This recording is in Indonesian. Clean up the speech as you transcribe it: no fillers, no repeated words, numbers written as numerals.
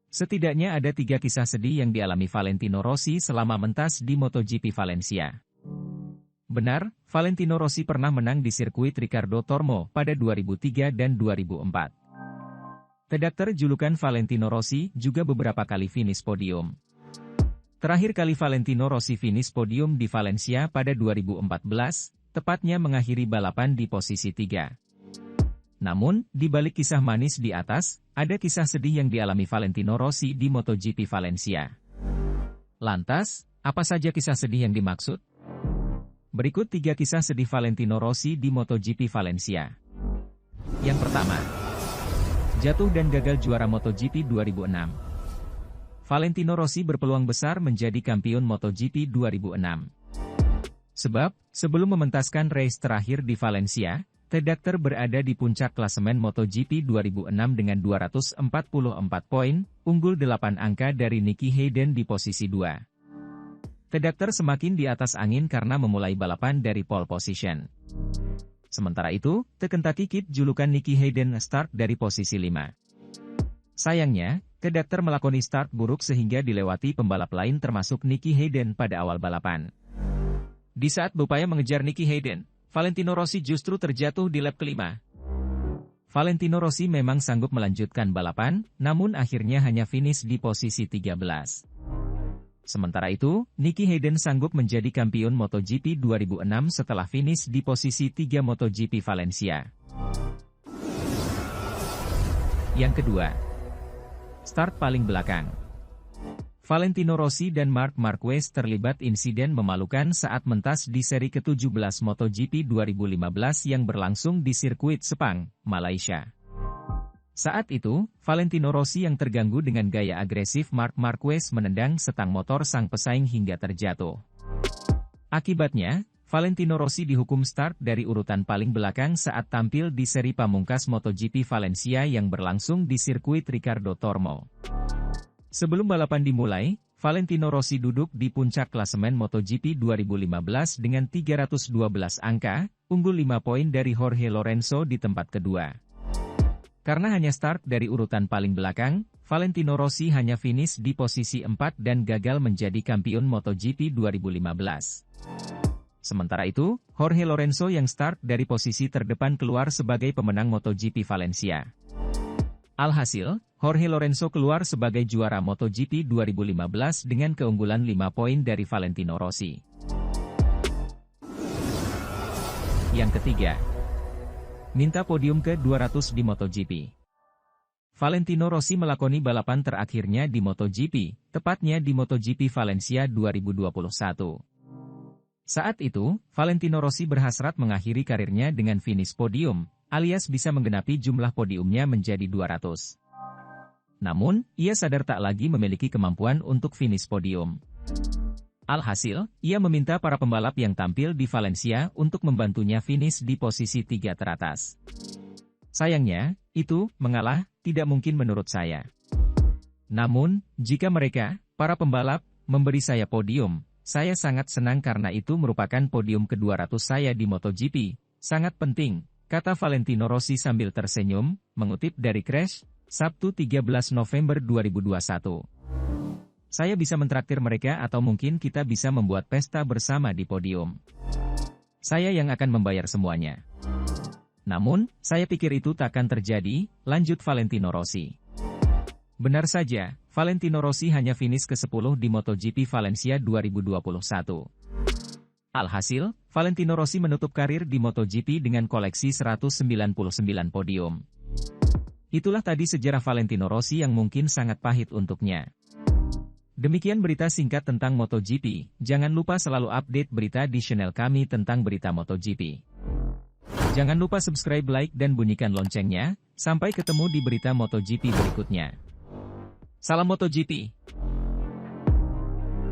Setidaknya ada 3 kisah sedih yang dialami Valentino Rossi selama mentas di MotoGP Valencia. Benar, Valentino Rossi pernah menang di sirkuit Ricardo Tormo pada 2003 dan 2004. Tidak terjulukan Valentino Rossi juga beberapa kali finish podium. Terakhir kali Valentino Rossi finish podium di Valencia pada 2014, tepatnya mengakhiri balapan di posisi 3. Namun, di balik kisah manis di atas, ada kisah sedih yang dialami Valentino Rossi di MotoGP Valencia. Lantas, apa saja kisah sedih yang dimaksud? Berikut 3 kisah sedih Valentino Rossi di MotoGP Valencia. Yang pertama, jatuh dan gagal juara MotoGP 2006. Valentino Rossi berpeluang besar menjadi kampiun MotoGP 2006. Sebab, sebelum mementaskan race terakhir di Valencia, Tedakter berada di puncak klasemen MotoGP 2006 dengan 244 poin, unggul 8 angka dari Nicky Hayden di posisi 2. Tedakter semakin di atas angin karena memulai balapan dari pole position. Sementara itu, The Kentucky Kid julukan Nicky Hayden start dari posisi 5. Sayangnya, Tedakter melakoni start buruk sehingga dilewati pembalap lain termasuk Nicky Hayden pada awal balapan. Di saat berupaya mengejar Nicky Hayden, Valentino Rossi justru terjatuh di lap kelima. Valentino Rossi memang sanggup melanjutkan balapan, namun akhirnya hanya finish di posisi 13. Sementara itu, Nicky Hayden sanggup menjadi kampiun MotoGP 2006 setelah finish di posisi 3 MotoGP Valencia. Yang kedua, start paling belakang. Valentino Rossi dan Marc Marquez terlibat insiden memalukan saat mentas di seri ke-17 MotoGP 2015 yang berlangsung di sirkuit Sepang, Malaysia. Saat itu, Valentino Rossi yang terganggu dengan gaya agresif Marc Marquez menendang setang motor sang pesaing hingga terjatuh. Akibatnya, Valentino Rossi dihukum start dari urutan paling belakang saat tampil di seri pamungkas MotoGP Valencia yang berlangsung di sirkuit Ricardo Tormo. Sebelum balapan dimulai, Valentino Rossi duduk di puncak klasemen MotoGP 2015 dengan 312 angka, unggul 5 poin dari Jorge Lorenzo di tempat kedua. Karena hanya start dari urutan paling belakang, Valentino Rossi hanya finish di posisi 4 dan gagal menjadi kampiun MotoGP 2015. Sementara itu, Jorge Lorenzo yang start dari posisi terdepan keluar sebagai pemenang MotoGP Valencia. Alhasil, Jorge Lorenzo keluar sebagai juara MotoGP 2015 dengan keunggulan 5 poin dari Valentino Rossi. Yang ketiga, minta podium ke-200 di MotoGP. Valentino Rossi melakoni balapan terakhirnya di MotoGP, tepatnya di MotoGP Valencia 2021. Saat itu, Valentino Rossi berhasrat mengakhiri karirnya dengan finish podium, alias bisa menggenapi jumlah podiumnya menjadi 200. Namun, ia sadar tak lagi memiliki kemampuan untuk finish podium. Alhasil, ia meminta para pembalap yang tampil di Valencia untuk membantunya finish di posisi 3 teratas. Sayangnya, itu, mengalah, tidak mungkin menurut saya. Namun, jika mereka, para pembalap, memberi saya podium, saya sangat senang karena itu merupakan podium ke-200 saya di MotoGP, sangat penting, kata Valentino Rossi sambil tersenyum, mengutip dari Crash, Sabtu 13 November 2021. Saya bisa mentraktir mereka atau mungkin kita bisa membuat pesta bersama di podium. Saya yang akan membayar semuanya. Namun, saya pikir itu takkan terjadi, lanjut Valentino Rossi. Benar saja, Valentino Rossi hanya finish ke-10 di MotoGP Valencia 2021. Alhasil, Valentino Rossi menutup karir di MotoGP dengan koleksi 199 podium. Itulah tadi sejarah Valentino Rossi yang mungkin sangat pahit untuknya. Demikian berita singkat tentang MotoGP, jangan lupa selalu update berita di channel kami tentang berita MotoGP. Jangan lupa subscribe, like, dan bunyikan loncengnya, sampai ketemu di berita MotoGP berikutnya. Salam MotoGP!